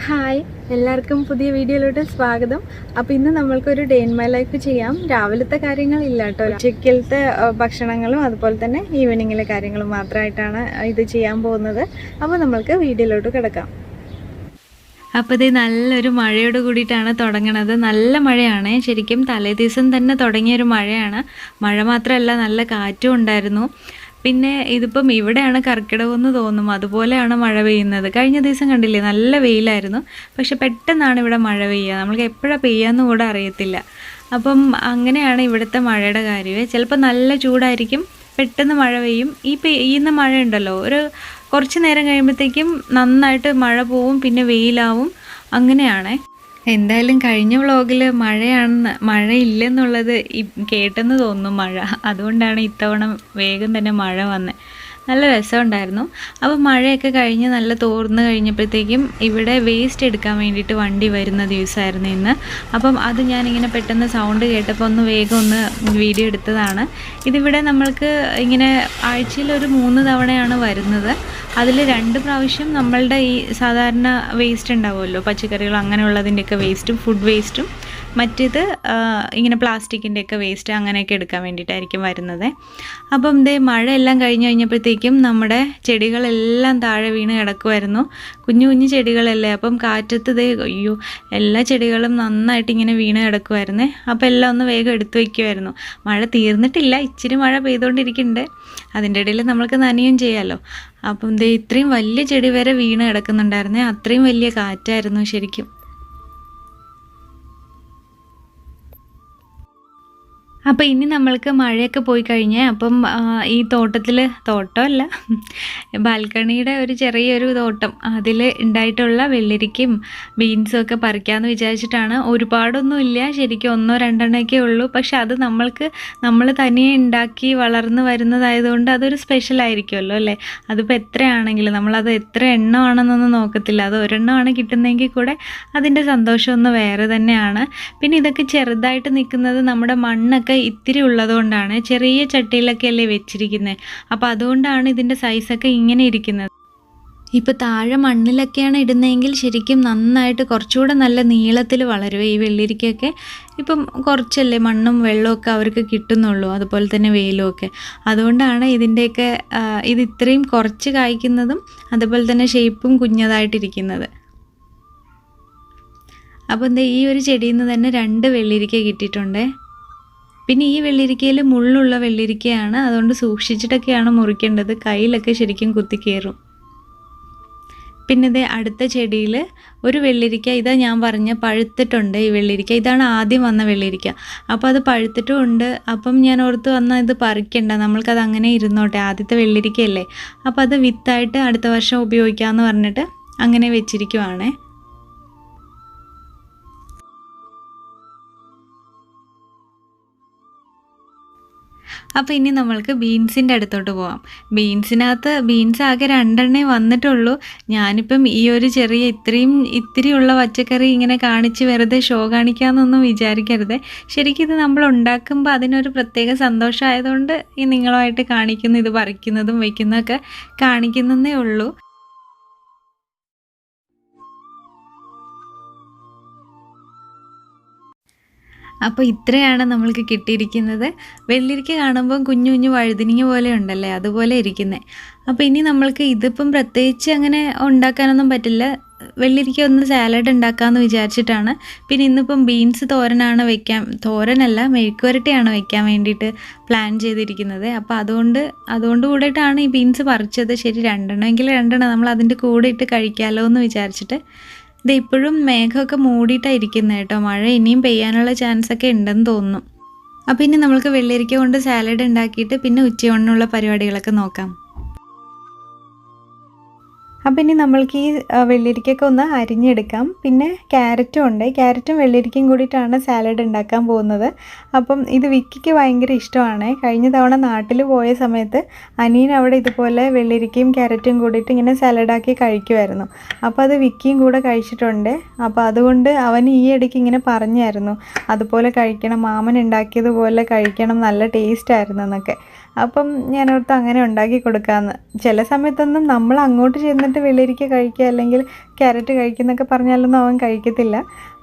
Hi, എല്ലാവർക്കും പുതിയ വീഡിയോയിലോട്ട് സ്വാഗതം. അപ്പോൾ ഇന്ന് നമ്മൾക്കൊരു ഡേ ഇൻ മൈ ലൈഫ് ചെയ്യാം. രാവിലത്തെ കാര്യങ്ങളില്ല കേട്ടോ, ഉച്ചക്കലത്തെ ഭക്ഷണങ്ങളും അതുപോലെ തന്നെ ഈവനിങ്ങിലെ കാര്യങ്ങളും മാത്രമായിട്ടാണ് ഇത് ചെയ്യാൻ പോകുന്നത്. അപ്പോൾ നമ്മൾക്ക് വീഡിയോയിലോട്ട് കിടക്കാം. അപ്പോൾ ഇത് നല്ലൊരു മഴയോട് കൂടിയിട്ടാണ് തുടങ്ങണത്. നല്ല മഴയാണ്, ശരിക്കും തലേ ദിവസം തന്നെ തുടങ്ങിയൊരു മഴയാണ്. മഴ മാത്രമല്ല, നല്ല കാറ്റും ഉണ്ടായിരുന്നു. പിന്നെ ഇതിപ്പം ഇവിടെയാണ് കർക്കിടകമെന്ന് തോന്നും, അതുപോലെയാണ് മഴ പെയ്യുന്നത്. കഴിഞ്ഞ ദിവസം കണ്ടില്ലേ, നല്ല വെയിലായിരുന്നു. പക്ഷെ പെട്ടെന്നാണ് ഇവിടെ മഴ പെയ്യുക, നമ്മൾക്ക് എപ്പോഴാണ് പെയ്യാമെന്ന് കൂടെ അറിയത്തില്ല. അപ്പം അങ്ങനെയാണ് ഇവിടുത്തെ മഴയുടെ കാര്യമേ. ചിലപ്പോൾ നല്ല ചൂടായിരിക്കും, പെട്ടെന്ന് മഴ പെയ്യും. ഈ പെയ്യുന്ന മഴ ഉണ്ടല്ലോ, ഒരു കുറച്ച് നേരം കഴിയുമ്പോഴത്തേക്കും നന്നായിട്ട് മഴ പോവും, പിന്നെ വെയിലാവും. അങ്ങനെയാണേ. എന്തായാലും കഴിഞ്ഞ വ്ളോഗിൽ മഴയില്ലെന്നുള്ളത് കേട്ടെന്ന് തോന്നുന്നു മഴ. അതുകൊണ്ടാണ് ഇത്തവണ വേഗം തന്നെ മഴ വന്നത്. നല്ല രസമുണ്ടായിരുന്നു. അപ്പോൾ മഴയൊക്കെ കഴിഞ്ഞ് നല്ല തോർന്ന് കഴിഞ്ഞപ്പോഴത്തേക്കും ഇവിടെ വേസ്റ്റ് എടുക്കാൻ വേണ്ടിയിട്ട് വണ്ടി വരുന്ന ദിവസമായിരുന്നു ഇന്ന്. അപ്പം അത് ഞാനിങ്ങനെ പെട്ടെന്ന് സൗണ്ട് കേട്ടപ്പോൾ വേഗം ഒന്ന് വീഡിയോ എടുത്തതാണ്. ഇതിവിടെ നമ്മൾക്ക് ഇങ്ങനെ ആഴ്ചയിൽ ഒരു 3 തവണയാണ് വരുന്നത്. അതിൽ 2 പ്രാവശ്യം നമ്മളുടെ ഈ സാധാരണ വേസ്റ്റ് ഉണ്ടാവുമല്ലോ, പച്ചക്കറികൾ അങ്ങനെയുള്ളതിൻ്റെയൊക്കെ വേസ്റ്റും ഫുഡ് വേസ്റ്റും, മറ്റേത് ഇങ്ങനെ പ്ലാസ്റ്റിക്കിൻ്റെയൊക്കെ വേസ്റ്റ് അങ്ങനെയൊക്കെ എടുക്കാൻ വേണ്ടിയിട്ടായിരിക്കും വരുന്നത്. അപ്പം മഴയെല്ലാം കഴിഞ്ഞപ്പോഴത്തേക്കും നമ്മുടെ ചെടികളെല്ലാം താഴെ വീണ് കിടക്കുമായിരുന്നു. കുഞ്ഞു കുഞ്ഞു ചെടികളല്ലേ, അപ്പം കാറ്റത്ത് അയ്യോ, എല്ലാ ചെടികളും നന്നായിട്ട് ഇങ്ങനെ വീണ് കിടക്കുമായിരുന്നേ. അപ്പോൾ എല്ലാം ഒന്ന് വേഗം എടുത്തു വയ്ക്കുമായിരുന്നു. മഴ തീർന്നിട്ടില്ല, ഇച്ചിരി മഴ പെയ്തുകൊണ്ടിരിക്കുന്നുണ്ട്. അതിൻ്റെ ഇടയിൽ നമ്മൾക്ക് നനയും ചെയ്യാമല്ലോ. അപ്പം ഇത്രയും വലിയ ചെടി വരെ വീണ് കിടക്കുന്നുണ്ടായിരുന്നേ. അത്രയും വലിയ കാറ്റായിരുന്നു ശരിക്കും. അപ്പോൾ ഇനി നമ്മൾക്ക് മഴയൊക്കെ പോയി കഴിഞ്ഞ് അപ്പം ഈ തോട്ടമല്ല, ബാൽക്കണിയുടെ ഒരു ചെറിയൊരു തോട്ടം, അതിൽ ഉണ്ടായിട്ടുള്ള വെള്ളരിക്കയും ബീൻസും ഒക്കെ പറിക്കാമെന്ന് വിചാരിച്ചിട്ടാണ്. ഒരുപാടൊന്നുമില്ല, ശരിക്കും 1-2 ഉള്ളൂ. പക്ഷെ അത് നമ്മൾ തനിയെ ഉണ്ടാക്കി വളർന്ന് വരുന്നതായതുകൊണ്ട് അതൊരു സ്പെഷ്യലായിരിക്കുമല്ലോ അല്ലേ. അതിപ്പോൾ എത്രയാണെങ്കിലും നമ്മളത് എത്ര എണ്ണമാണെന്നൊന്നും നോക്കത്തില്ല. അത് ഒരെണ്ണമാണ് കിട്ടുന്നതെങ്കിൽ കൂടെ അതിൻ്റെ സന്തോഷം ഒന്ന് വേറെ തന്നെയാണ്. പിന്നെ ഇതൊക്കെ ചെറുതായിട്ട് നിൽക്കുന്നത് നമ്മുടെ മണ്ണൊക്കെ ഇത്തിരി ഉള്ളതുകൊണ്ടാണ്. ചെറിയ ചട്ടിയിലൊക്കെ അല്ലേ വെച്ചിരിക്കുന്നത്, അപ്പോൾ അതുകൊണ്ടാണ് ഇതിൻ്റെ സൈസൊക്കെ ഇങ്ങനെ ഇരിക്കുന്നത്. ഇപ്പോൾ താഴെ മണ്ണിലൊക്കെയാണ് ഇടുന്നതെങ്കിൽ ശരിക്കും നന്നായിട്ട് കുറച്ചുകൂടെ നല്ല നീളത്തിൽ വളരും ഈ വെള്ളരിക്കയൊക്കെ. ഇപ്പം കുറച്ചല്ലേ മണ്ണും വെള്ളമൊക്കെ അവർക്ക് കിട്ടുന്നുള്ളൂ, അതുപോലെ തന്നെ വെയിലുമൊക്കെ. അതുകൊണ്ടാണ് ഇതിൻ്റെയൊക്കെ ഇത് ഇത്രയും കുറച്ച് കായ്ക്കുന്നതും അതുപോലെ തന്നെ ഷേപ്പും കുഞ്ഞതായിട്ടിരിക്കുന്നത്. അപ്പം ഈ ഒരു ചെടിയിൽ നിന്ന് തന്നെ 2 വെള്ളരിക്ക കിട്ടിയിട്ടുണ്ട്. പിന്നെ ഈ വെള്ളരിക്കയിൽ മുള്ളുള്ള വെള്ളരിക്കയാണ്, അതുകൊണ്ട് സൂക്ഷിച്ചിട്ടൊക്കെയാണ് മുറിക്കേണ്ടത്. കയ്യിലൊക്കെ ശരിക്കും കുത്തിക്കയറും. പിന്നെ അടുത്ത ചെടിയിൽ ഒരു വെള്ളരിക്ക, ഇതാ ഞാൻ പറഞ്ഞ പഴുത്തിട്ടുണ്ട് ഈ വെള്ളരിക്ക. ഇതാണ് ആദ്യം വന്ന വെള്ളരിക്ക. അപ്പോൾ അത് പഴുത്തിട്ടും ഉണ്ട്. അപ്പം ഞാൻ ഓർത്ത് വന്നാൽ ഇത് പറിക്കണ്ട, നമ്മൾക്കത് അങ്ങനെ ഇരുന്നോട്ടെ, ആദ്യത്തെ വെള്ളരിക്കയല്ലേ. അപ്പോൾ അത് വിത്തായിട്ട് അടുത്ത വർഷം ഉപയോഗിക്കാമെന്ന് പറഞ്ഞിട്ട് അങ്ങനെ വെച്ചിരിക്കുവാണേ. അപ്പോൾ ഇനി നമ്മൾക്ക് ബീൻസിൻ്റെ അടുത്തോട്ട് പോവാം. ബീൻസ് ആകെ 2 വന്നിട്ടുള്ളൂ. ഞാനിപ്പം ഈ ഒരു ചെറിയ ഇത്തിരിയുള്ള പച്ചക്കറി ഇങ്ങനെ കാണിച്ച് വെറുതെ ഷോ കാണിക്കാമെന്നൊന്നും വിചാരിക്കരുത്. ശരിക്കും ഇത് നമ്മൾ ഉണ്ടാക്കുമ്പോൾ അതിനൊരു പ്രത്യേക സന്തോഷമായതുകൊണ്ട് ഈ നിങ്ങളുമായിട്ട് കാണിക്കുന്നു, ഇത് പറിക്കുന്നതും വയ്ക്കുന്നതൊക്കെ കാണിക്കുന്നതേ ഉള്ളൂ. അപ്പോൾ ഇത്രയാണ് നമ്മൾക്ക് കിട്ടിയിരിക്കുന്നത്. വെള്ളരിക്ക കാണുമ്പം കുഞ്ഞു കുഞ്ഞു വഴുതിനിങ്ങ പോലെ ഉണ്ടല്ലേ, അതുപോലെ ഇരിക്കുന്നത്. അപ്പോൾ ഇനി നമ്മൾക്ക് ഇതിപ്പം പ്രത്യേകിച്ച് അങ്ങനെ ഉണ്ടാക്കാനൊന്നും പറ്റില്ല. വെള്ളരിക്ക ഒന്ന് സാലഡ് ഉണ്ടാക്കാമെന്ന് വിചാരിച്ചിട്ടാണ്. പിന്നെ ഇന്നിപ്പം ബീൻസ് തോരനല്ല മെഴുക്കുവരട്ടിയാണ് വെക്കാൻ വേണ്ടിയിട്ട് പ്ലാൻ ചെയ്തിരിക്കുന്നത്. അപ്പോൾ അതുകൊണ്ട് കൂടിയിട്ടാണ് ഈ ബീൻസ് പറിച്ചത്. ശരി, 2 നമ്മൾ അതിൻ്റെ കൂടെ ഇട്ട് കഴിക്കാമല്ലോ എന്ന് വിചാരിച്ചിട്ട്. ഇത് ഇപ്പോഴും മേഘമൊക്കെ മൂടിയിട്ടാണ് ഇരിക്കുന്നത് കേട്ടോ. മഴ ഇനിയും പെയ്യാനുള്ള ചാൻസൊക്കെ ഉണ്ടെന്ന് തോന്നുന്നു. അപ്പോൾ ഇനി നമ്മൾക്ക് വെള്ളരിക്ക കൊണ്ട് സാലഡ് ഉണ്ടാക്കിയിട്ട് പിന്നെ ഉച്ചയൂണിനുള്ള പരിപാടികളൊക്കെ നോക്കാം. അപ്പം ഇനി നമ്മൾക്ക് ഈ വെള്ളരിക്കയൊക്കെ ഒന്ന് അരിഞ്ഞെടുക്കാം. പിന്നെ ക്യാരറ്റും ഉണ്ട്, ക്യാരറ്റും വെള്ളരിക്കയും കൂടിയിട്ടാണ് സാലഡ് ഉണ്ടാക്കാൻ പോകുന്നത്. അപ്പം ഇത് വിക്കിക്ക് ഭയങ്കര ഇഷ്ടമാണ്. കഴിഞ്ഞ തവണ നാട്ടിൽ പോയ സമയത്ത് അനിയൻ അവിടെ ഇതുപോലെ വെള്ളരിക്കയും ക്യാരറ്റും കൂടിയിട്ട് ഇങ്ങനെ സാലഡാക്കി കഴിക്കുമായിരുന്നു. അപ്പോൾ അത് വിക്കിയും കൂടെ കഴിച്ചിട്ടുണ്ട്. അപ്പോൾ അതുകൊണ്ട് അവൻ ഈ ഇടയ്ക്ക് ഇങ്ങനെ പറഞ്ഞായിരുന്നു, അതുപോലെ കഴിക്കണം, മാമൻ ഉണ്ടാക്കിയതുപോലെ കഴിക്കണം, നല്ല ടേസ്റ്റായിരുന്നു എന്നൊക്കെ. അപ്പം ഞാനോർത്ത് അങ്ങനെ ഉണ്ടാക്കി കൊടുക്കാമെന്ന്. ചില സമയത്തൊന്നും നമ്മൾ അങ്ങോട്ട് ചെന്നിട്ട് വെള്ളരിക്ക കഴിക്കുക അല്ലെങ്കിൽ ക്യാരറ്റ് കഴിക്കുന്നൊക്കെ പറഞ്ഞാലൊന്നും അവൻ കഴിക്കത്തില്ല.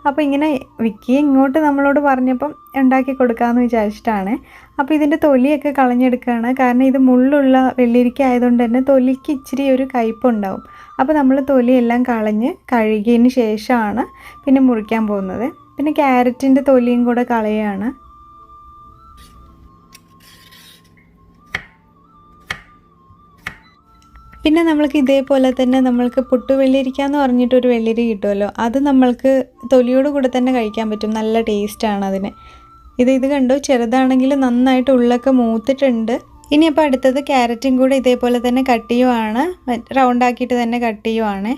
അപ്പോൾ ഇങ്ങനെ വിക്കി ഇങ്ങോട്ട് നമ്മളോട് പറഞ്ഞപ്പം ഉണ്ടാക്കി കൊടുക്കാമെന്ന് വിചാരിച്ചിട്ടാണ്. അപ്പോൾ ഇതിൻ്റെ തൊലിയൊക്കെ കളഞ്ഞെടുക്കുകയാണ്. കാരണം ഇത് മുള്ളുള്ള വെള്ളരിക്ക ആയതുകൊണ്ട് തന്നെ തൊലിക്ക് ഇച്ചിരി ഒരു കയ്പുണ്ടാവും. അപ്പോൾ നമ്മൾ തൊലിയെല്ലാം കളഞ്ഞ് കഴുകിയതിന് ശേഷമാണ് പിന്നെ മുറിക്കാൻ പോകുന്നത്. പിന്നെ ക്യാരറ്റിൻ്റെ തൊലിയും കൂടെ കളയുകയാണ്. പിന്നെ നമ്മൾക്ക് ഇതേപോലെ തന്നെ നമ്മൾക്ക് പുട്ടുവെള്ളരിക്ക എന്ന് പറഞ്ഞിട്ടൊരു വെള്ളരി കിട്ടുമല്ലോ, അത് നമ്മൾക്ക് തൊലിയോട് കൂടെ തന്നെ കഴിക്കാൻ പറ്റും. നല്ല ടേസ്റ്റാണ് അതിന്. ഇത് കണ്ടോ, ചെറുതാണെങ്കിൽ നന്നായിട്ട് ഉള്ളൊക്കെ മൂത്തിട്ടുണ്ട്. ഇനി അപ്പോൾ അടുത്തത് ക്യാരറ്റും കൂടെ ഇതേപോലെ തന്നെ കട്ട് ചെയ്യുവാണ്, റൗണ്ടാക്കിയിട്ട് തന്നെ കട്ട് ചെയ്യുവാണ്.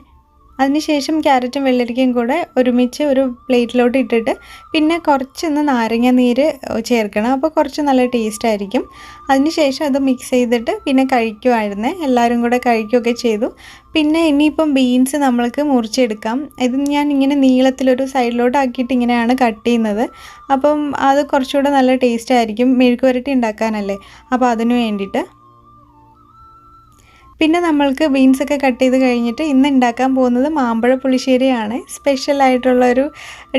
അതിനുശേഷം ക്യാരറ്റും വെള്ളരിക്കയും കൂടെ ഒരുമിച്ച് ഒരു പ്ലേറ്റിലോട്ട് ഇട്ടിട്ട് പിന്നെ കുറച്ചൊന്ന് നാരങ്ങ നീര് ചേർക്കണം. അപ്പോൾ കുറച്ച് നല്ല ടേസ്റ്റ് ആയിരിക്കും. അതിനുശേഷം അത് മിക്സ് ചെയ്തിട്ട് പിന്നെ കഴിക്കുമായിരുന്നേ. എല്ലാവരും കൂടെ കഴിക്കുകയൊക്കെ ചെയ്തു. പിന്നെ ഇനിയിപ്പം ബീൻസ് നമ്മൾക്ക് മുറിച്ചെടുക്കാം. ഇത് ഞാൻ ഇങ്ങനെ നീളത്തിലൊരു സൈഡിലോട്ട് ആക്കിയിട്ട് ഇങ്ങനെയാണ് കട്ട് ചെയ്യുന്നത്. അപ്പം അത് കുറച്ചുകൂടെ നല്ല ടേസ്റ്റ് ആയിരിക്കും, മെഴുക്കുവരട്ടി ഉണ്ടാക്കാനല്ലേ, അപ്പോൾ അതിന് വേണ്ടിയിട്ട്. പിന്നെ നമ്മൾക്ക് ബീൻസൊക്കെ കട്ട് ചെയ്ത് കഴിഞ്ഞിട്ട് ഇന്ന് ഉണ്ടാക്കാൻ പോകുന്നത് മാമ്പഴ പുളിശ്ശേരിയാണ്. സ്പെഷ്യലായിട്ടുള്ളൊരു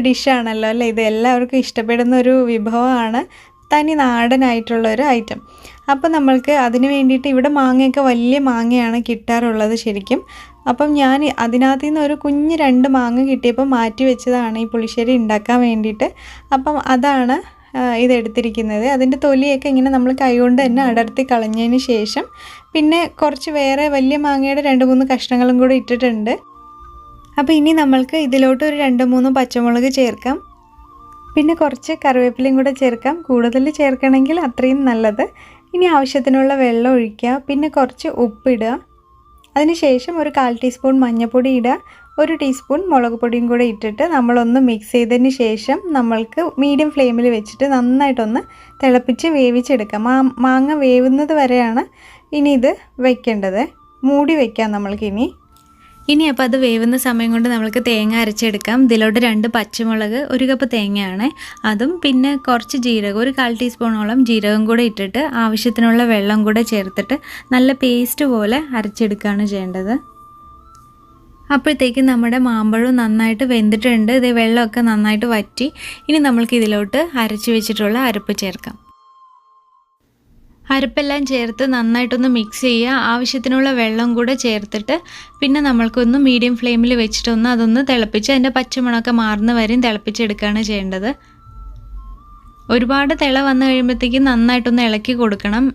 ഡിഷാണല്ലോ അല്ലേ ഇത്. എല്ലാവർക്കും ഇഷ്ടപ്പെടുന്ന ഒരു വിഭവമാണ്, തനി നാടനായിട്ടുള്ളൊരു ഐറ്റം. അപ്പോൾ നമ്മൾക്ക് അതിന് വേണ്ടിയിട്ട് ഇവിടെ മാങ്ങയൊക്കെ വലിയ മാങ്ങയാണ് കിട്ടാറുള്ളത് ശരിക്കും. അപ്പം ഞാൻ അതിനകത്തു നിന്ന് ഒരു കുഞ്ഞ് 2 മാങ്ങ കിട്ടിയപ്പോൾ മാറ്റി വെച്ചതാണ് ഈ പുളിശ്ശേരി ഉണ്ടാക്കാൻ വേണ്ടിയിട്ട്. അപ്പം അതാണ് ഇതെടുത്തിരിക്കുന്നത്. അതിൻ്റെ തൊലിയൊക്കെ ഇങ്ങനെ നമ്മൾ കൈകൊണ്ട് തന്നെ അടർത്തി കളഞ്ഞതിന് ശേഷം പിന്നെ കുറച്ച് വേറെ വലിയ മാങ്ങയുടെ 2-3 കഷ്ണങ്ങളും കൂടി ഇട്ടിട്ടുണ്ട്. അപ്പോൾ ഇനി നമ്മൾക്ക് ഇതിലോട്ട് ഒരു 2-3 പച്ചമുളക് ചേർക്കാം. പിന്നെ കുറച്ച് കറിവേപ്പിലയും കൂടെ ചേർക്കാം. കൂടുതൽ ചേർക്കണമെങ്കിൽ അത്രയും നല്ലത്. ഇനി ആവശ്യത്തിനുള്ള വെള്ളം ഒഴിക്കുക. പിന്നെ കുറച്ച് ഉപ്പിടുക. അതിനുശേഷം ഒരു 1/4 ടീസ്പൂൺ മഞ്ഞൾപ്പൊടി ഇടുക. 1 ടീസ്പൂൺ മുളക് പൊടിയും കൂടെ ഇട്ടിട്ട് നമ്മളൊന്ന് മിക്സ് ചെയ്തതിന് ശേഷം നമ്മൾക്ക് മീഡിയം ഫ്ലെയിമിൽ വെച്ചിട്ട് നന്നായിട്ടൊന്ന് തിളപ്പിച്ച് വേവിച്ചെടുക്കാം. മാങ്ങ വേവുന്നത് വരെയാണ് ഇനി ഇത് വയ്ക്കേണ്ടത്. മൂടി വയ്ക്കാം നമ്മൾക്കിനി. അപ്പോൾ അത് വേവുന്ന സമയം കൊണ്ട് നമ്മൾക്ക് തേങ്ങ അരച്ചെടുക്കാം. ഇതിലോട്ട് 2 പച്ചമുളക്, 1 കപ്പ് തേങ്ങയാണ്, അതും പിന്നെ കുറച്ച് ജീരകം, ഒരു 1/4 ടീസ്പൂണോളം ജീരകം കൂടെ ഇട്ടിട്ട് ആവശ്യത്തിനുള്ള വെള്ളം കൂടെ ചേർത്തിട്ട് നല്ല പേസ്റ്റ് പോലെ അരച്ചെടുക്കുകയാണ് ചെയ്യേണ്ടത്. അപ്പോഴത്തേക്കും നമ്മുടെ മാമ്പഴം നന്നായിട്ട് വെന്തിട്ടുണ്ട്. ഇത് വെള്ളമൊക്കെ നന്നായിട്ട് വറ്റി. ഇനി നമ്മൾക്ക് ഇതിലോട്ട് അരച്ച് വെച്ചിട്ടുള്ള അരപ്പ് ചേർക്കാം. അരപ്പെല്ലാം ചേർത്ത് നന്നായിട്ടൊന്ന് മിക്സ് ചെയ്യുക. ആവശ്യത്തിനുള്ള വെള്ളം കൂടെ ചേർത്തിട്ട് പിന്നെ നമ്മൾക്കൊന്ന് മീഡിയം ഫ്ലെയിമിൽ വെച്ചിട്ടൊന്ന് അതൊന്ന് തിളപ്പിച്ച് അതിൻ്റെ പച്ചമണമൊക്കെ മാറുന്ന വരെയും തിളപ്പിച്ചെടുക്കുകയാണ് ചെയ്യേണ്ടത്. ഒരുപാട് തിള വന്നു കഴിയുമ്പോഴത്തേക്കും നന്നായിട്ടൊന്ന് ഇളക്കി കൊടുക്കണം.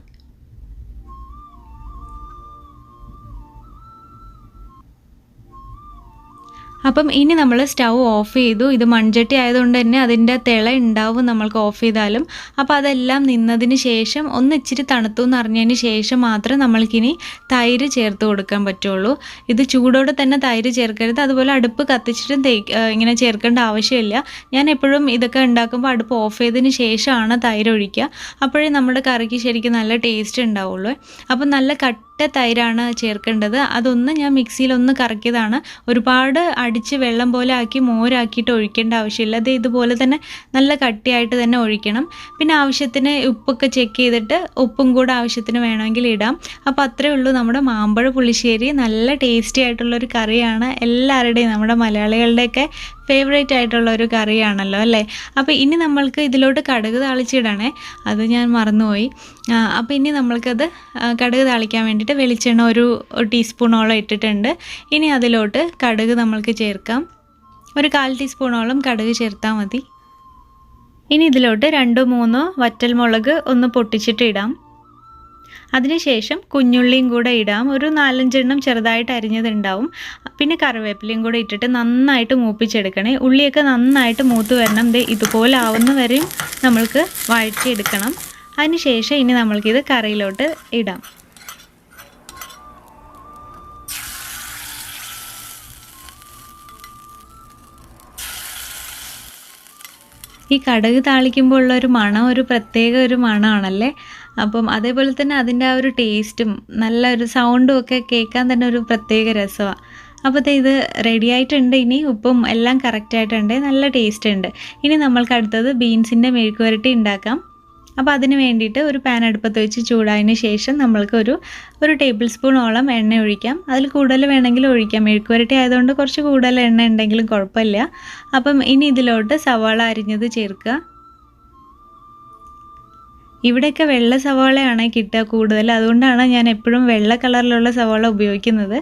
അപ്പം ഇനി നമ്മൾ സ്റ്റൗ ഓഫ് ചെയ്തു. ഇത് മൺചട്ടി ആയതുകൊണ്ട് തന്നെ അതിൻ്റെ തിള ഉണ്ടാവും നമ്മൾക്ക് ഓഫ് ചെയ്താലും. അപ്പോൾ അതെല്ലാം നിന്നതിന് ശേഷം ഒന്ന് ഇച്ചിരി തണുത്തു എന്ന് അറിഞ്ഞതിന് ശേഷം മാത്രം നമ്മൾക്കിനി തൈര് ചേർത്ത് കൊടുക്കാൻ പറ്റുള്ളൂ. ഇത് ചൂടോടെ തന്നെ തൈര് ചേർക്കരുത്. അതുപോലെ അടുപ്പ് കത്തിച്ചിട്ടും ഇങ്ങനെ ചേർക്കേണ്ട ആവശ്യമില്ല. ഞാൻ എപ്പോഴും ഇതൊക്കെ ഉണ്ടാക്കുമ്പോൾ അടുപ്പ് ഓഫ് ചെയ്തതിന് ശേഷമാണ് തൈര് ഒഴിക്കുക. അപ്പോഴേ നമ്മുടെ കറിക്ക് ശരിക്കും നല്ല ടേസ്റ്റ് ഉണ്ടാവുള്ളൂ. അപ്പം നല്ല കട്ട തൈരാണ് ചേർക്കേണ്ടത്. അതൊന്ന് ഞാൻ മിക്സിയിലൊന്ന് കറക്കിയതാണ്. ഒരുപാട് അടിച്ച് വെള്ളം പോലെ ആക്കി മോരാക്കിയിട്ട് ഒഴിക്കേണ്ട ആവശ്യമില്ല. അത് ഇതുപോലെ തന്നെ നല്ല കട്ടിയായിട്ട് തന്നെ ഒഴിക്കണം. പിന്നെ ആവശ്യത്തിന് ഉപ്പൊക്കെ ചെക്ക് ചെയ്തിട്ട് ഉപ്പും കൂടെ ആവശ്യത്തിന് വേണമെങ്കിൽ ഇടാം. അപ്പോൾ അത്രയേ ഉള്ളൂ നമ്മുടെ മാമ്പഴ പുളിശ്ശേരി. നല്ല ടേസ്റ്റി ആയിട്ടുള്ളൊരു കറിയാണ്. എല്ലാവരുടെയും നമ്മുടെ മലയാളികളുടെയൊക്കെ ഫേവറേറ്റ് ആയിട്ടുള്ളൊരു കറിയാണല്ലോ അല്ലേ. അപ്പോൾ ഇനി നമ്മൾക്ക് ഇതിലോട്ട് കടുക് താളിച്ചിടണേ, അത് ഞാൻ മറന്നുപോയി. അപ്പോൾ ഇനി നമ്മൾക്കത് കടുക് താളിക്കാൻ വേണ്ടിയിട്ട് വെളിച്ചെണ്ണ ഒരു ടീസ്പൂണോളം ഇട്ടിട്ടുണ്ട്. ഇനി അതിലോട്ട് കടുക് നമ്മൾക്ക് ചേർക്കാം. ഒരു 1/4 ടീസ്പൂണോളം കടുക് ചേർത്താൽ മതി. ഇനി ഇതിലോട്ട് 2-3 വറ്റൽമുളക് ഒന്ന് പൊട്ടിച്ചിട്ട് ഇടാം. അതിനുശേഷം കുഞ്ഞുള്ളിയും കൂടെ ഇടാം. ഒരു 4-5 എണ്ണം ചെറുതായിട്ട് അരിഞ്ഞതുണ്ടാവും. പിന്നെ കറിവേപ്പിലയും കൂടെ ഇട്ടിട്ട് നന്നായിട്ട് മൂപ്പിച്ചെടുക്കണേ. ഉള്ളിയൊക്കെ നന്നായിട്ട് മൂത്ത് വരണം. ഇതുപോലെ ആവുന്ന വരെയും നമ്മൾക്ക് വഴറ്റിയെടുക്കണം. അതിനുശേഷം ഇനി നമ്മൾക്കിത് കറിയിലോട്ട് ഇടാം. ഈ കടുക് താളിക്കുമ്പോൾ ഉള്ളൊരു മണം ഒരു പ്രത്യേക ഒരു മണമാണല്ലേ. അപ്പം അതേപോലെ തന്നെ അതിൻ്റെ ആ ഒരു ടേസ്റ്റും നല്ലൊരു സൗണ്ടും ഒക്കെ കേൾക്കാൻ തന്നെ ഒരു പ്രത്യേക രസമാണ്. അപ്പോൾ ഇത് റെഡി ആയിട്ടുണ്ട്. ഇനി ഉപ്പും എല്ലാം കറക്റ്റായിട്ടുണ്ട്, നല്ല ടേസ്റ്റ് ഉണ്ട്. ഇനി നമ്മൾക്ക് അടുത്തത് ബീൻസിൻ്റെ മെഴുക്കുവരട്ടി ഉണ്ടാക്കാം. അപ്പോൾ അതിന് വേണ്ടിയിട്ട് ഒരു പാൻ അടുപ്പത്ത് വെച്ച് ചൂടായതിന് ശേഷം നമ്മൾക്ക് ഒരു ടേബിൾ സ്പൂണോളം എണ്ണ ഒഴിക്കാം. അതിൽ കൂടുതൽ വേണമെങ്കിൽ ഒഴിക്കാം. മെഴുക്ക് പുരട്ടി ആയതുകൊണ്ട് കുറച്ച് കൂടുതൽ എണ്ണ ഉണ്ടെങ്കിലും കുഴപ്പമില്ല. അപ്പം ഇനി ഇതിലോട്ട് സവാള അരിഞ്ഞത് ചേർക്കുക. ഇവിടെയൊക്കെ വെള്ള സവാളയാണ് കിട്ടുക കൂടുതൽ, അതുകൊണ്ടാണ് ഞാൻ എപ്പോഴും വെള്ള കളറിലുള്ള സവാള ഉപയോഗിക്കുന്നത്.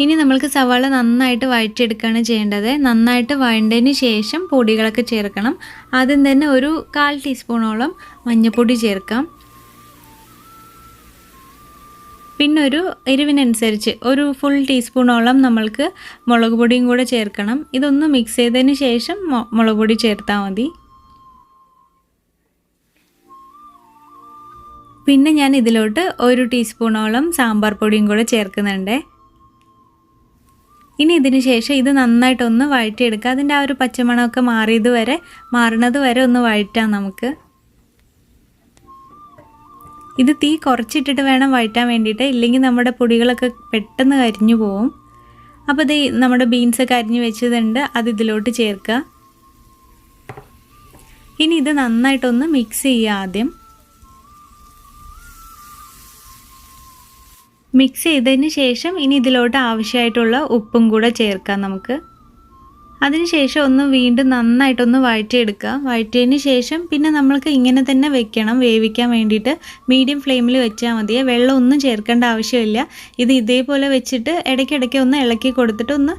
ഇനി നമ്മൾക്ക് സവാള നന്നായിട്ട് വഴറ്റിയെടുക്കുകയാണ് ചെയ്യേണ്ടത്. നന്നായിട്ട് വഴണ്ടതിന് ശേഷം പൊടികളൊക്കെ ചേർക്കണം. ആദ്യം തന്നെ ഒരു 1/4 ടീസ്പൂണോളം മഞ്ഞൾപ്പൊടി ചേർക്കാം. പിന്നെ ഒരു എരിവിനനുസരിച്ച് ഒരു ഫുൾ ടീസ്പൂണോളം നമ്മൾക്ക് മുളക് പൊടിയും കൂടെ ചേർക്കണം. ഇതൊന്ന് മിക്സ് ചെയ്തതിന് ശേഷം മുളക് പൊടി ചേർത്താൽ മതി. പിന്നെ ഞാൻ ഇതിലോട്ട് ഒരു ടീസ്പൂണോളം സാമ്പാർ പൊടിയും കൂടെ ചേർക്കുന്നുണ്ട്. ഇനി ഇതിന് ശേഷം ഇത് നന്നായിട്ടൊന്ന് വഴറ്റിയെടുക്കുക. അതിൻ്റെ ആ ഒരു പച്ചമണമൊക്കെ മാറുന്നത് വരെ ഒന്ന് വഴറ്റാം നമുക്ക്. ഇത് തീ കുറച്ചിട്ടിട്ട് വേണം വഴറ്റാൻ വേണ്ടിയിട്ട്, ഇല്ലെങ്കിൽ നമ്മുടെ പൊടികളൊക്കെ പെട്ടെന്ന് കരിഞ്ഞു പോവും. അപ്പോൾ ഇത് നമ്മുടെ ബീൻസൊക്കെ അരിഞ്ഞ് വെച്ചതുണ്ട്, അത് ഇതിലോട്ട് ചേർക്കുക. ഇനി ഇത് നന്നായിട്ടൊന്ന് മിക്സ് ചെയ്യുക. ആദ്യം മിക്സ് ചെയ്തതിന് ശേഷം ഇനി ഇതിലോട്ട് ആവശ്യമായിട്ടുള്ള ഉപ്പും കൂടെ ചേർക്കാം നമുക്ക്. അതിനുശേഷം ഒന്ന് വീണ്ടും നന്നായിട്ടൊന്ന് വഴറ്റിയെടുക്കുക. വഴറ്റിയതിന് ശേഷം പിന്നെ നമ്മൾക്ക് ഇങ്ങനെ തന്നെ വെക്കണം. വേവിക്കാൻ വേണ്ടിയിട്ട് മീഡിയം ഫ്ലെയിമിൽ വെച്ചാൽ മതി. വെള്ളം ഒന്നും ചേർക്കേണ്ട ആവശ്യമില്ല. ഇത് ഇതേപോലെ വെച്ചിട്ട് ഇടയ്ക്കിടയ്ക്ക് ഒന്ന് ഇളക്കി കൊടുത്തിട്ട് ഒന്ന്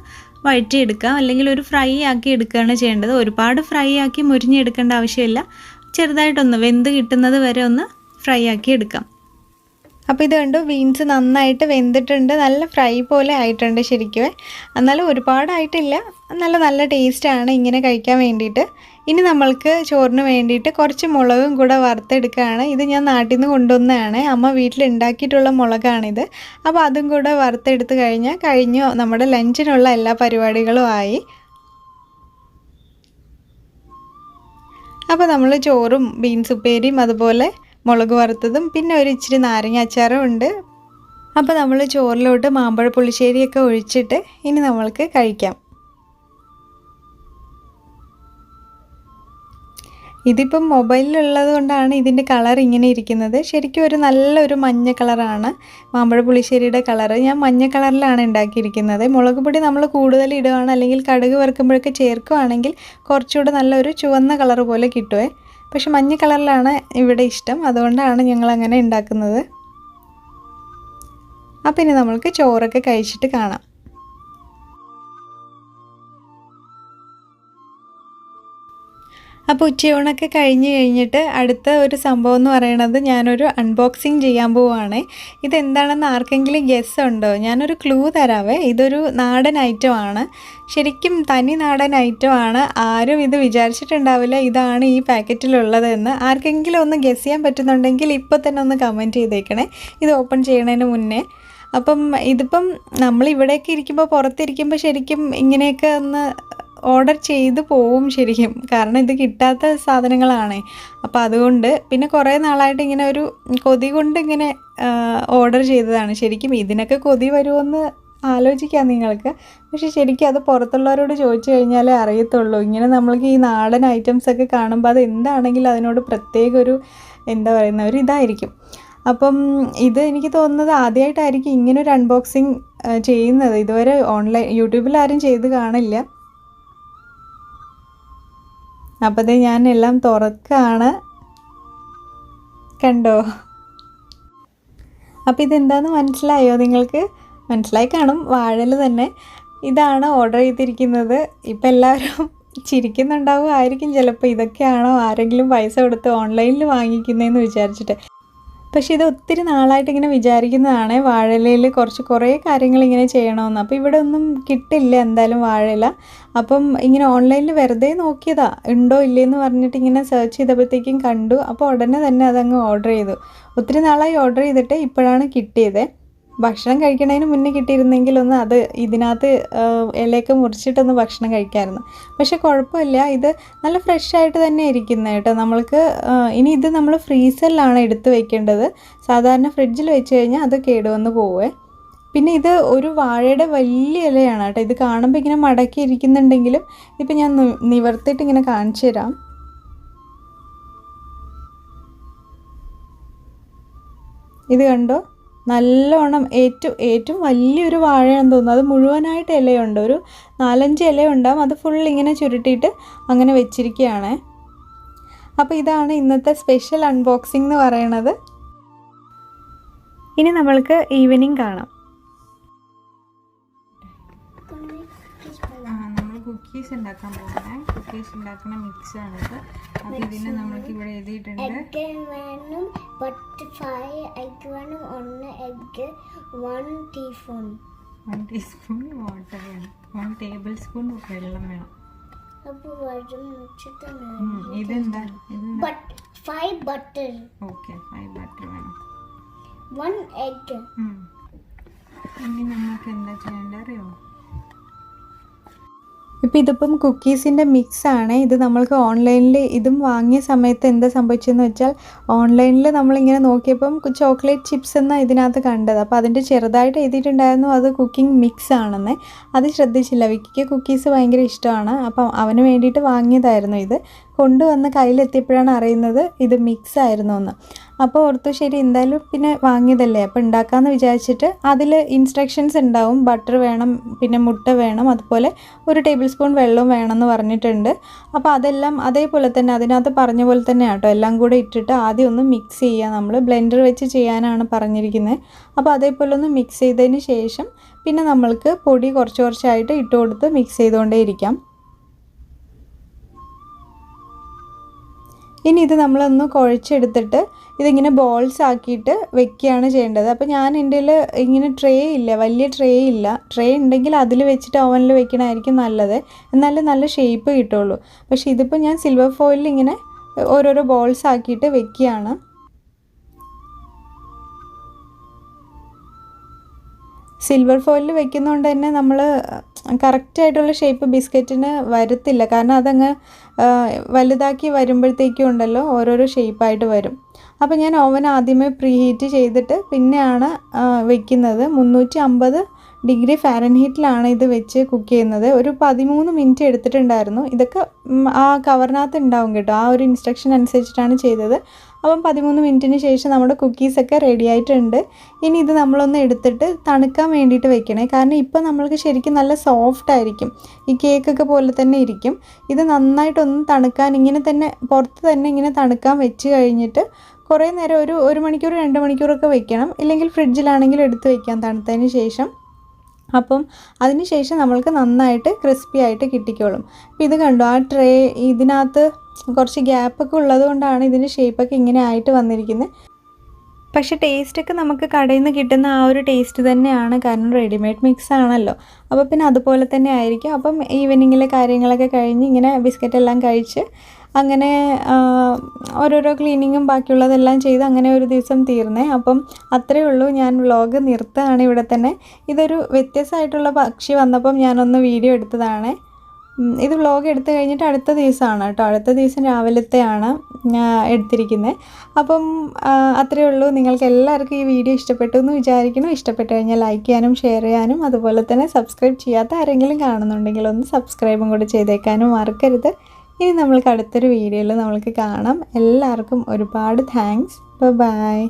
വഴറ്റിയെടുക്കുക. അല്ലെങ്കിൽ ഒരു ഫ്രൈ ആക്കി എടുക്കുകയാണ് ചെയ്യേണ്ടത്. ഒരുപാട് ഫ്രൈ ആക്കി മുരിഞ്ഞെടുക്കേണ്ട ആവശ്യമില്ല. ചെറുതായിട്ടൊന്ന് വെന്ത് കിട്ടുന്നത് വരെ ഒന്ന് ഫ്രൈ ആക്കി എടുക്കാം. അപ്പോൾ ഇത് കണ്ടു, ബീൻസ് നന്നായിട്ട് വെന്തിട്ടുണ്ട്. നല്ല ഫ്രൈ പോലെ ആയിട്ടുണ്ട് ശരിക്കും. എന്നാലും ഒരുപാടായിട്ടില്ല. നല്ല ടേസ്റ്റാണ് ഇങ്ങനെ കഴിക്കാൻ വേണ്ടിയിട്ട്. ഇനി നമ്മൾക്ക് ചോറിന് വേണ്ടിയിട്ട് കുറച്ച് മുളകും കൂടെ വറുത്തെടുക്കുകയാണ്. ഇത് ഞാൻ നാട്ടിൽ നിന്ന് കൊണ്ടുവന്നതാണ്. അമ്മ വീട്ടിലുണ്ടാക്കിയിട്ടുള്ള മുളകാണിത്. അപ്പോൾ അതും കൂടെ വറുത്തെടുത്ത് കഴിഞ്ഞു. നമ്മുടെ ലഞ്ചിനുള്ള എല്ലാ പരിപാടികളും ആയി. അപ്പോൾ നമ്മൾ ചോറും ബീൻസ് ഉപ്പേരിയും അതുപോലെ മുളക് വറുത്തതും പിന്നെ ഒരു ഇച്ചിരി നാരങ്ങ അച്ചാറും ഉണ്ട്. അപ്പോൾ നമ്മൾ ചോറിലോട്ട് മാമ്പഴ പുളിശ്ശേരിയൊക്കെ ഒഴിച്ചിട്ട് ഇനി നമ്മൾക്ക് കഴിക്കാം. ഇതിപ്പം മൊബൈലിലുള്ളത് കൊണ്ടാണ് ഇതിൻ്റെ കളർ ഇങ്ങനെ ഇരിക്കുന്നത്. ശരിക്കും നല്ലൊരു മഞ്ഞ കളറാണ് മാമ്പഴ പുളിശ്ശേരിയുടെ കളറ്. ഞാൻ മഞ്ഞ കളറിലാണ് ഉണ്ടാക്കിയിരിക്കുന്നത്. മുളക് പൊടി നമ്മൾ കൂടുതൽ ഇടുകയാണ്, അല്ലെങ്കിൽ കടുക് വറുക്കുമ്പോഴൊക്കെ ചേർക്കുകയാണെങ്കിൽ കുറച്ചുകൂടെ നല്ലൊരു ചുവന്ന കളർ പോലെ കിട്ടുമേ. പക്ഷെ മഞ്ഞ കളറിലാണ് ഇവിടെ ഇഷ്ടം, അതുകൊണ്ടാണ് ഞങ്ങളങ്ങനെ ഉണ്ടാക്കുന്നത്. അപ്പം ഇനി നമ്മൾക്ക് ചോറൊക്കെ കഴിച്ചിട്ട് കാണാം. അപ്പോൾ ഉച്ചയൂണൊക്കെ കഴിഞ്ഞിട്ട് അടുത്ത ഒരു സംഭവം എന്ന് പറയുന്നത് ഞാനൊരു അൺബോക്സിങ് ചെയ്യാൻ പോവുകയാണ്. ഇതെന്താണെന്ന് ആർക്കെങ്കിലും ഗെസ് ഉണ്ടോ? ഞാനൊരു ക്ലൂ തരാവേ. ഇതൊരു നാടൻ ഐറ്റമാണ്. ശരിക്കും തനി നാടൻ ഐറ്റമാണ്. ആരും ഇത് വിചാരിച്ചിട്ടുണ്ടാവില്ല ഇതാണ് ഈ പാക്കറ്റിലുള്ളതെന്ന്. ആർക്കെങ്കിലും ഒന്ന് ഗെസ് ചെയ്യാൻ പറ്റുന്നുണ്ടെങ്കിൽ ഇപ്പോൾ തന്നെ ഒന്ന് കമൻറ്റ് ചെയ്തേക്കണേ, ഇത് ഓപ്പൺ ചെയ്യണതിന് മുന്നേ. അപ്പം ഇതിപ്പം നമ്മളിവിടെയൊക്കെ ഇരിക്കുമ്പോൾ, പുറത്തിരിക്കുമ്പോൾ ശരിക്കും ഇങ്ങനെയൊക്കെ ഒന്ന് ഓർഡർ ചെയ്ത് പോവും ശരിക്കും. കാരണം ഇത് കിട്ടാത്ത സാധനങ്ങളാണ്. അപ്പോൾ അതുകൊണ്ട് പിന്നെ കുറേ നാളായിട്ട് ഇങ്ങനെ ഒരു കൊതി കൊണ്ട് ഇങ്ങനെ ഓർഡർ ചെയ്തതാണ്. ശരിക്കും ഇതിനൊക്കെ കൊതി വരുമോയെന്ന് ആലോചിക്കാം നിങ്ങൾക്ക്. പക്ഷേ ശരിക്കും അത് പുറത്തുള്ളവരോട് ചോദിച്ചു കഴിഞ്ഞാലേ അറിയത്തുള്ളൂ. ഇങ്ങനെ നമ്മൾക്ക് ഈ നാടൻ ഐറ്റംസൊക്കെ കാണുമ്പോൾ അത് എന്താണെങ്കിലും അതിനോട് പ്രത്യേക ഒരു ഒരു ഇതായിരിക്കും. അപ്പം ഇത് എനിക്ക് തോന്നുന്നത് ആദ്യമായിട്ടായിരിക്കും ഇങ്ങനൊരു അൺബോക്സിങ് ചെയ്യുന്നത്. ഇതുവരെ യൂട്യൂബിൽ ആരും ചെയ്ത് കാണില്ല. അപ്പോൾ ഞാൻ എല്ലാം തുറക്കുകയാണ്. കണ്ടോ? അപ്പോൾ ഇതെന്താണെന്ന് മനസ്സിലായോ നിങ്ങൾക്ക്? മനസ്സിലായി കാണും. വാഴൽ തന്നെ ഇതാണ് ഓർഡർ ചെയ്തിരിക്കുന്നത്. ഇപ്പം എല്ലാവരും ചിരിക്കുന്നുണ്ടാവുമായിരിക്കും ചിലപ്പോൾ. ഇതൊക്കെയാണോ ആരെങ്കിലും പൈസ കൊടുത്ത് ഓൺലൈനിൽ വാങ്ങിക്കുന്നതെന്ന് വിചാരിച്ചിട്ട്. പക്ഷേ ഇത് ഒത്തിരി നാളായിട്ട് ഇങ്ങനെ വിചാരിക്കുന്നതാണ്. വാഴയിലയിൽ കുറേ കാര്യങ്ങൾ ഇങ്ങനെ ചെയ്യണമെന്ന്. അപ്പോൾ ഇവിടെ ഒന്നും കിട്ടില്ല എന്തായാലും വാഴയില. അപ്പം ഇങ്ങനെ ഓൺലൈനിൽ വെറുതെ നോക്കിയതാ, ഉണ്ടോ ഇല്ലയെന്ന് പറഞ്ഞിട്ട് ഇങ്ങനെ സെർച്ച് ചെയ്തപ്പോഴത്തേക്കും കണ്ടു. അപ്പോൾ ഉടനെ തന്നെ അതങ്ങ് ഓർഡർ ചെയ്തു. ഒത്തിരി നാളായി ഓർഡർ ചെയ്തിട്ട് ഇപ്പോഴാണ് കിട്ടിയത്. ഭക്ഷണം കഴിക്കണതിന് മുന്നേ കിട്ടിയിരുന്നെങ്കിൽ അത് ഇതിനകത്ത് ഇലയൊക്കെ മുറിച്ചിട്ടൊന്ന് ഭക്ഷണം കഴിക്കാമായിരുന്നു. പക്ഷേ കുഴപ്പമില്ല, ഇത് നല്ല ഫ്രഷായിട്ട് തന്നെ ഇരിക്കുന്നത് കേട്ടോ. നമ്മൾക്ക് ഇനി ഇത് നമ്മൾ ഫ്രീസറിലാണ് എടുത്ത് വെക്കേണ്ടത്. സാധാരണ ഫ്രിഡ്ജിൽ വെച്ച് കഴിഞ്ഞാൽ അത് കേടുവന്ന് പോവേ. പിന്നെ ഇത് ഒരു വാഴയുടെ വലിയ ഇലയാണ് കേട്ടോ. ഇത് കാണുമ്പോൾ ഇങ്ങനെ മടക്കി ഇരിക്കുന്നുണ്ടെങ്കിലും ഇപ്പം ഞാൻ നിവർത്തിയിട്ട് ഇങ്ങനെ കാണിച്ചു തരാം. ഇത് കണ്ടോ, നല്ലോണം ഏറ്റവും വലിയൊരു വാഴയാണെന്ന് തോന്നുന്നു. അത് മുഴുവനായിട്ട് ഇലയുണ്ട്, ഒരു 4-5 ഇലയുണ്ടാവും. അത് ഫുൾ ഇങ്ങനെ ചുരുട്ടിയിട്ട് അങ്ങനെ വെച്ചിരിക്കുകയാണ്. അപ്പോൾ ഇതാണ് ഇന്നത്തെ സ്പെഷ്യൽ അൺബോക്സിംഗ് എന്ന് പറയണത്. ഇനി നമ്മൾക്ക് ഈവനിങ് കാണാം. നമ്മൾ കുക്കീസ് ഉണ്ടാക്കാൻ പോകുന്നത്, കുക്കീസ് ഉണ്ടാക്കുന്ന മിക്സാണിത്. അപ്പോൾ ഇതിന് നമ്മൾക്ക് ഇവിടെ എഴുതിയിട്ടുണ്ട് one teaspoon വാട്ടർ വേണം, 1 ടേബിൾ സ്പൂൺ വെള്ളം വേണം. ഇതെന്താ? 5 ബട്ടർ. ഓക്കെ, 5 ബട്ടർ വേണം. 1 എഗ്. ഇനി നമുക്ക് എന്താ ചെയ്യേണ്ടത് അറിയോ? ഇപ്പോൾ ഇതിപ്പം കുക്കീസിൻ്റെ മിക്സാണ്. ഇത് നമ്മൾക്ക് ഓൺലൈനിൽ ഇതും വാങ്ങിയ സമയത്ത് എന്താ സംഭവിച്ചതെന്ന് വെച്ചാൽ, ഓൺലൈനിൽ നമ്മളിങ്ങനെ നോക്കിയപ്പം ചോക്ലേറ്റ് ചിപ്സ് എന്നാണ് ഇതിനകത്ത് കണ്ടത്. അപ്പോൾ അതിൻ്റെ ചെറുതായിട്ട് എഴുതിയിട്ടുണ്ടായിരുന്നു അത് കുക്കിംഗ് മിക്സ് ആണെന്ന്. അത് ശ്രദ്ധിച്ചില്ല. വിക്കിക്ക് കുക്കീസ് ഭയങ്കര ഇഷ്ടമാണ്. അപ്പം അവന് വേണ്ടിയിട്ട് വാങ്ങിയതായിരുന്നു ഇത്. കൊണ്ടുവന്ന് കയ്യിലെത്തിയപ്പോഴാണ് അറിയുന്നത് ഇത് മിക്സ് ആയിരുന്നു എന്ന്. അപ്പോൾ ഓർത്തു ശരി എന്തായാലും പിന്നെ വാങ്ങിയതല്ലേ അപ്പോൾ ഉണ്ടാക്കാമെന്ന് വിചാരിച്ചിട്ട് അതിൽ ഇൻസ്ട്രക്ഷൻസ് ഉണ്ടാവും. ബട്ടർ വേണം, പിന്നെ മുട്ട വേണം, അതുപോലെ 1 ടേബിൾ സ്പൂൺ വെള്ളവും വേണമെന്ന് പറഞ്ഞിട്ടുണ്ട്. അപ്പോൾ അതെല്ലാം അതേപോലെ തന്നെ അതിനകത്ത് പറഞ്ഞ പോലെ തന്നെ ആട്ടോ, എല്ലാം കൂടെ ഇട്ടിട്ട് ആദ്യം ഒന്ന് മിക്സ് ചെയ്യുക. നമ്മൾ ബ്ലെൻഡർ വെച്ച് ചെയ്യാനാണ് പറഞ്ഞിരിക്കുന്നത്. അപ്പോൾ അതേപോലെ ഒന്ന് മിക്സ് ചെയ്തതിന് ശേഷം പിന്നെ നമ്മൾക്ക് പൊടി കുറച്ചായിട്ട് ഇട്ട് കൊടുത്ത് മിക്സ് ചെയ്തുകൊണ്ടേ ഇരിക്കാം. ഇനി ഇത് നമ്മളൊന്ന് കുഴച്ചെടുത്തിട്ട് ഇതിങ്ങനെ ബോൾസ് ആക്കിയിട്ട് വെക്കുകയാണ് ചെയ്യേണ്ടത്. അപ്പോൾ ഞാൻ എൻ്റെ ഇങ്ങനെ ട്രേ ഇല്ല, വലിയ ട്രേ ഇല്ല. ട്രേ ഉണ്ടെങ്കിൽ അതിൽ വെച്ചിട്ട് ഓവനിൽ വെക്കണമായിരിക്കും നല്ലത്, എന്നാലും നല്ല ഷേപ്പ് കിട്ടുള്ളൂ. പക്ഷേ ഇതിപ്പോൾ ഞാൻ സിൽവർ ഫോയിലിൽ ഇങ്ങനെ ഓരോരോ ബോൾസ് ആക്കിയിട്ട് വെക്കുകയാണ്. സിൽവർ ഫോയിലിൽ വെക്കുന്നതുകൊണ്ട് തന്നെ നമ്മൾ കറക്റ്റായിട്ടുള്ള ഷേപ്പ് ബിസ്ക്കറ്റിന് വരത്തില്ല. കാരണം അതങ്ങ് വലുതാക്കി വരുമ്പോഴത്തേക്കും ഉണ്ടല്ലോ ഓരോരോ ഷേപ്പായിട്ട് വരും. അപ്പോൾ ഞാൻ ഓവൻ ആദ്യമേ പ്രീ ഹീറ്റ് ചെയ്തിട്ട് പിന്നെയാണ് വെക്കുന്നത്. 350 ഡിഗ്രി ഫാരൻഹീറ്റിലാണ് ഇത് വെച്ച് കുക്ക് ചെയ്യുന്നത്. ഒരു 13 മിനിറ്റ് എടുത്തിട്ടുണ്ടായിരുന്നു. ഇതൊക്കെ ആ കവറിനകത്ത് ഉണ്ടാവും കേട്ടോ. ആ ഒരു ഇൻസ്ട്രക്ഷൻ അനുസരിച്ചിട്ടാണ് ചെയ്തത്. അപ്പം 13 മിനിറ്റിന് ശേഷം നമ്മുടെ കുക്കീസൊക്കെ റെഡി ആയിട്ടുണ്ട്. ഇനി ഇത് നമ്മളൊന്ന് എടുത്തിട്ട് തണുക്കാൻ വേണ്ടിയിട്ട് വെക്കണേ. കാരണം ഇപ്പോൾ നമ്മൾക്ക് ശരിക്കും നല്ല സോഫ്റ്റ് ആയിരിക്കും, ഈ കേക്കൊക്കെ പോലെ തന്നെ ഇരിക്കും. ഇത് നന്നായിട്ടൊന്ന് തണുക്കാൻ ഇങ്ങനെ തന്നെ പുറത്ത് തന്നെ ഇങ്ങനെ തണുക്കാൻ വെച്ച് കഴിഞ്ഞിട്ട് കുറേ നേരം ഒരു 1 മണിക്കൂർ 2 മണിക്കൂറൊക്കെ വെക്കണം. ഇല്ലെങ്കിൽ ഫ്രിഡ്ജിലാണെങ്കിൽ എടുത്ത് വെക്കാം തണുത്തതിന് ശേഷം. അപ്പം അതിന് ശേഷം നമ്മൾക്ക് നന്നായിട്ട് ക്രിസ്പി ആയിട്ട് കിട്ടിക്കോളും. അപ്പോൾ ഇത് കണ്ടോ, ആ ട്രേ ഇതിനകത്ത് കുറച്ച് ഗ്യാപ്പൊക്കെ ഉള്ളത് കൊണ്ടാണ് ഇതിൻ്റെ ഷേപ്പൊക്കെ ഇങ്ങനെ ആയിട്ട് വന്നിരിക്കുന്നത്. പക്ഷേ ടേസ്റ്റൊക്കെ നമുക്ക് കടയിൽ നിന്ന് കിട്ടുന്ന ആ ഒരു ടേസ്റ്റ് തന്നെയാണ്, കാരണം റെഡിമെയ്ഡ് മിക്സ് ആണല്ലോ. അപ്പോൾ പിന്നെ അതുപോലെ തന്നെ ആയിരിക്കും. അപ്പം ഈവനിങ്ങിലെ കാര്യങ്ങളൊക്കെ കഴിഞ്ഞ് ഇങ്ങനെ ബിസ്ക്കറ്റ് എല്ലാം കഴിച്ച് അങ്ങനെ ഓരോരോ ക്ലീനിങ്ങും ബാക്കിയുള്ളതെല്ലാം ചെയ്ത് അങ്ങനെ ഒരു ദിവസം തീർന്നേ. അപ്പം അത്രയേ ഉള്ളൂ. ഞാൻ വ്ളോഗ് നിർത്തുകയാണ് ഇവിടെ തന്നെ. ഇതൊരു വ്യത്യസ്തമായിട്ടുള്ള പക്ഷി വന്നപ്പം ഞാനൊന്ന് വീഡിയോ എടുത്തതാണ്. ഇത് വ്ളോഗ് എടുത്തു കഴിഞ്ഞിട്ട് അടുത്ത ദിവസമാണ് കേട്ടോ, അടുത്ത ദിവസം രാവിലത്തെയാണ് ഞാൻ എടുത്തിരിക്കുന്നത്. അപ്പം അത്രയേ ഉള്ളൂ. നിങ്ങൾക്ക് എല്ലാവർക്കും ഈ വീഡിയോ ഇഷ്ടപ്പെട്ടു എന്ന് വിചാരിക്കുന്നു. ഇഷ്ടപ്പെട്ട് കഴിഞ്ഞാൽ ലൈക്ക് ചെയ്യാനും ഷെയർ ചെയ്യാനും, അതുപോലെ തന്നെ സബ്സ്ക്രൈബ് ചെയ്യാത്ത ആരെങ്കിലും കാണുന്നുണ്ടെങ്കിൽ ഒന്ന് സബ്സ്ക്രൈബും കൂടി ചെയ്തേക്കാനും മറക്കരുത്. ഇനി നമ്മൾക്ക് അടുത്തൊരു വീഡിയോയിൽ നമ്മൾക്ക് കാണാം. എല്ലാവർക്കും ഒരുപാട് താങ്ക്സ്. ബൈ.